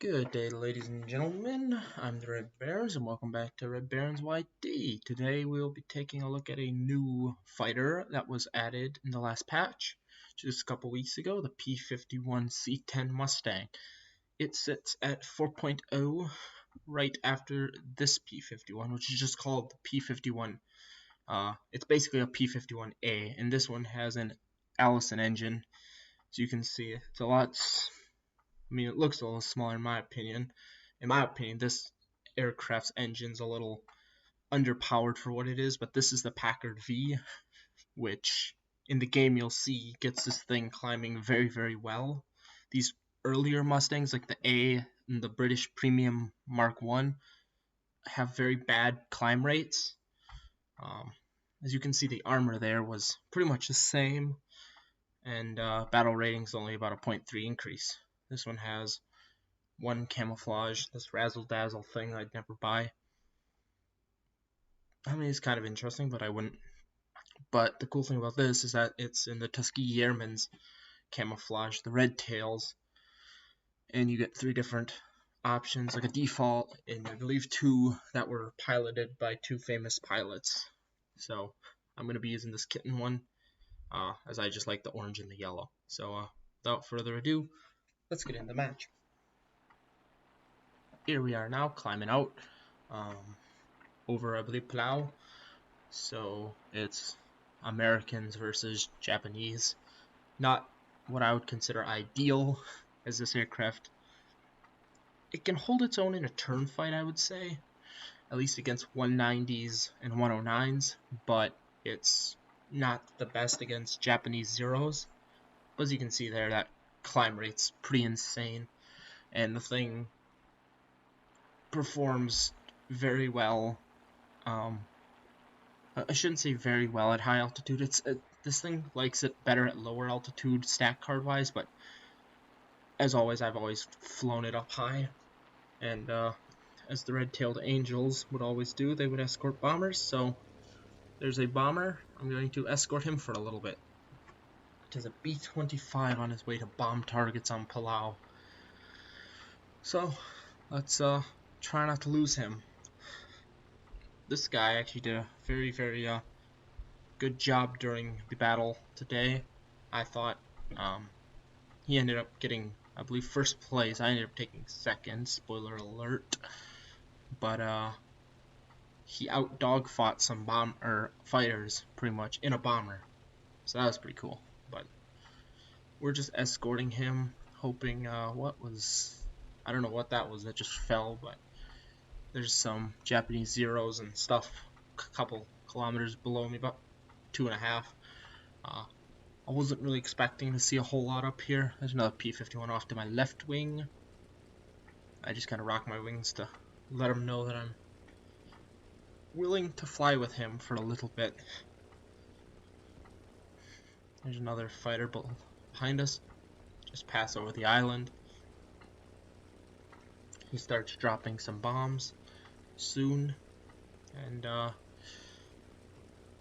Good day, ladies and gentlemen. I'm the Red Barons, and welcome back to Redzsteamswt. Today we'll be taking a look at a new fighter that was added in the last patch, just a couple weeks ago, the P51 C10 Mustang. It sits at 4.0 right after this P51, which is just called the P51. It's basically a P51A, and this one has an Allison engine. As you can see, it's a lot. It looks a little smaller in my opinion. In my opinion, this aircraft's engine's a little underpowered for what it is, but this is the Packard V, which in the game you'll see gets this thing climbing very, very well. These earlier Mustangs, like the A and the British Premium Mark I, have very bad climb rates. As you can see, the armor there was pretty much the same, and battle rating's only about a 0.3 increase. This one has one camouflage, this razzle dazzle thing I'd never buy. I mean, it's kind of interesting, but I wouldn't. But the cool thing about this is that it's in the Tuskegee Airmen's camouflage, the red tails, and you get 3 different options, like a default, and I believe 2 that were piloted by 2 famous pilots. So I'm going to be using this kitten one, as I just like the orange and the yellow. So without further ado, let's get in the match. Here we are now, climbing out over, I believe, Palau. So it's Americans versus Japanese. Not what I would consider ideal, as this aircraft, it can hold its own in a turn fight, I would say, at least against 190s and 109s, but it's not the best against Japanese Zeros. As you can see there, that climb rate's pretty insane, and the thing performs very well. I shouldn't say very well at high altitude. This thing likes it better at lower altitude, stack card wise, but as always, I've always flown it up high. And as the red-tailed angels would always do, they would escort bombers. So there's a bomber. I'm going to escort him for a little bit. It is a B-25 on his way to bomb targets on Palau. So let's try not to lose him. This guy actually did a very, very good job during the battle today. I thought he ended up getting, I believe, first place. I ended up taking second, spoiler alert. But he out dogfought some fighters pretty much in a bomber, so that was pretty cool. But we're just escorting him, hoping I don't know what that was that just fell, but there's some Japanese Zeros and stuff a couple kilometers below me, about 2.5. I wasn't really expecting to see a whole lot up here. There's another P-51 off to my left wing. I just kind of rock my wings to let him know that I'm willing to fly with him for a little bit. There's another fighter behind us. Just pass over the island. He starts dropping some bombs soon, and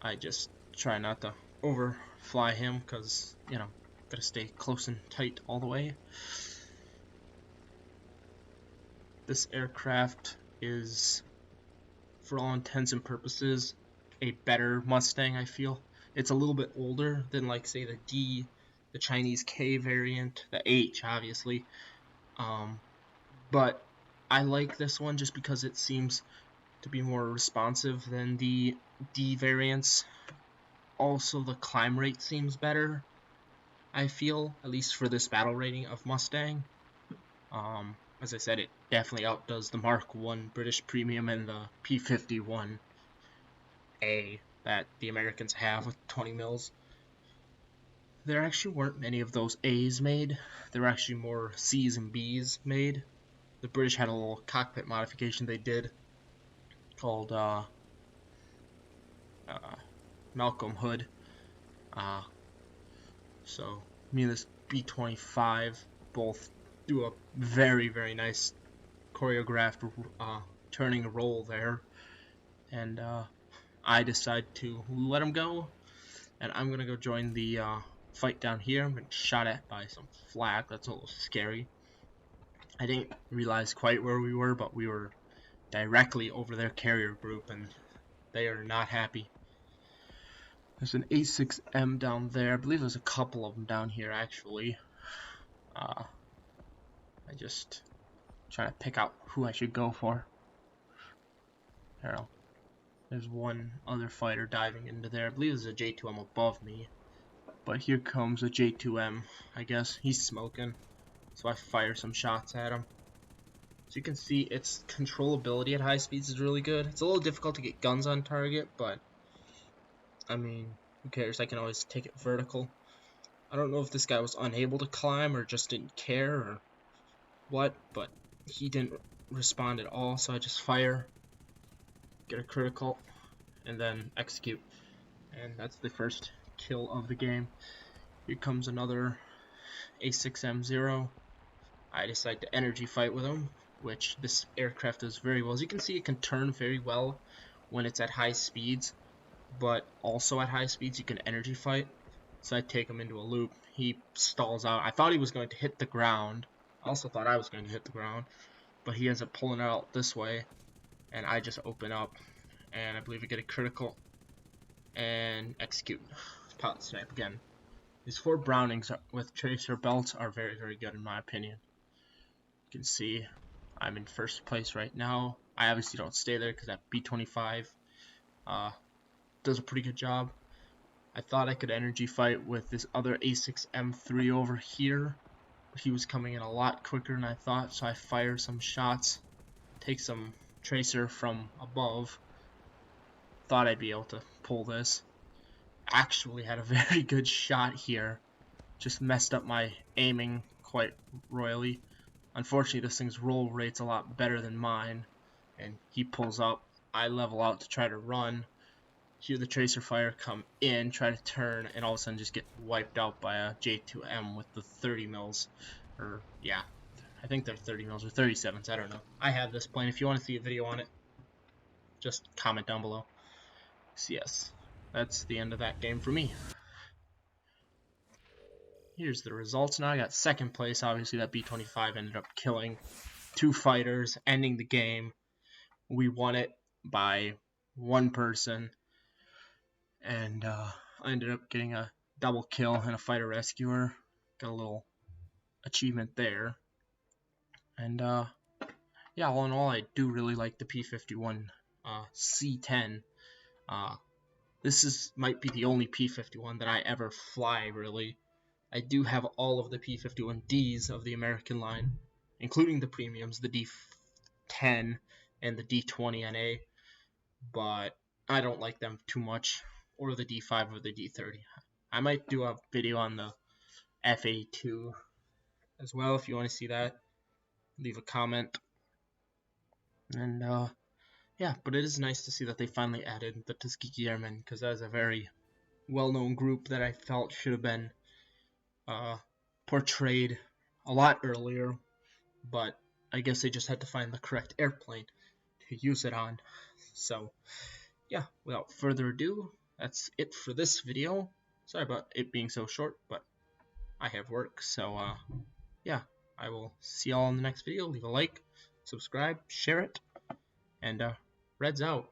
I just try not to overfly him because, you know, gotta stay close and tight all the way. This aircraft is, for all intents and purposes, a better Mustang, I feel. It's a little bit older than, like, say, the D, the Chinese K variant, the H, obviously. But I like this one just because it seems to be more responsive than the D variants. Also, the climb rate seems better, I feel, at least for this battle rating of Mustang. As I said, it definitely outdoes the Mark I British Premium and the P51A that the Americans have with 20 mils. There actually weren't many of those A's made. There were actually more C's and B's made. The British had a little cockpit modification they did called Malcolm Hood. So me and this B-25 both do a very, very nice choreographed turning roll there, and I decide to let him go, and I'm gonna go join the fight down here. I'm getting shot at by some flak. That's a little scary. I didn't realize quite where we were, but we were directly over their carrier group, and they are not happy. There's an A6M down there. I believe there's a couple of them down here, actually. I just trying to pick out who I should go for. There's one other fighter diving into there. I believe there's a J2M above me. But here comes a J2M. I guess he's smoking. So I fire some shots at him. So you can see its controllability at high speeds is really good. It's a little difficult to get guns on target, but I mean, who cares? I can always take it vertical. I don't know if this guy was unable to climb or just didn't care or what, but he didn't respond at all, so I just fire, get a critical, and then execute. And that's the first kill of the game. Here comes another A6M0. I decide to energy fight with him, which this aircraft does very well. As you can see, it can turn very well when it's at high speeds, but also at high speeds you can energy fight. So I take him into a loop. He stalls out. I thought he was going to hit the ground. I also thought I was going to hit the ground, but he ends up pulling out this way, and I just open up, and I believe I get a critical, and execute. Pilot snipe again. These 4 Brownings with tracer belts are very, very good in my opinion. You can see I'm in first place right now. I obviously don't stay there because that B-25 does a pretty good job. I thought I could energy fight with this other A6M3 over here, but he was coming in a lot quicker than I thought, so I fired some shots, take some tracer from above. Thought I'd be able to pull this. Actually had a very good shot here. Just messed up my aiming quite royally. Unfortunately, this thing's roll rate's a lot better than mine, and he pulls up. I level out to try to run. Hear the tracer fire come in, try to turn, and all of a sudden just get wiped out by a J2M with the 30 mils. Or, yeah, I think they're 30 mils or 37s, I don't know. I have this plane. If you want to see a video on it, just comment down below. So yes, that's the end of that game for me. Here's the results. Now I got second place. Obviously, that B-25 ended up killing 2 fighters, ending the game. We won it by 1 person, and I ended up getting a double kill and a fighter rescuer. Got a little achievement there. And yeah, all in all, I do really like the P-51 C-10. This might be the only P-51 that I ever fly, really. I do have all of the P-51Ds of the American line, including the premiums, the D-10 and the D-20NA, but I don't like them too much, or the D-5 or the D-30. I might do a video on the F-82 as well if you want to see that. Leave a comment. And yeah, but it is nice to see that they finally added the Tuskegee Airmen, because that is a very well-known group that I felt should have been portrayed a lot earlier, but I guess they just had to find the correct airplane to use it on. So yeah, without further ado, that's it for this video. Sorry about it being so short, but I have work, so yeah, I will see y'all in the next video. Leave a like, subscribe, share it, and Reds out.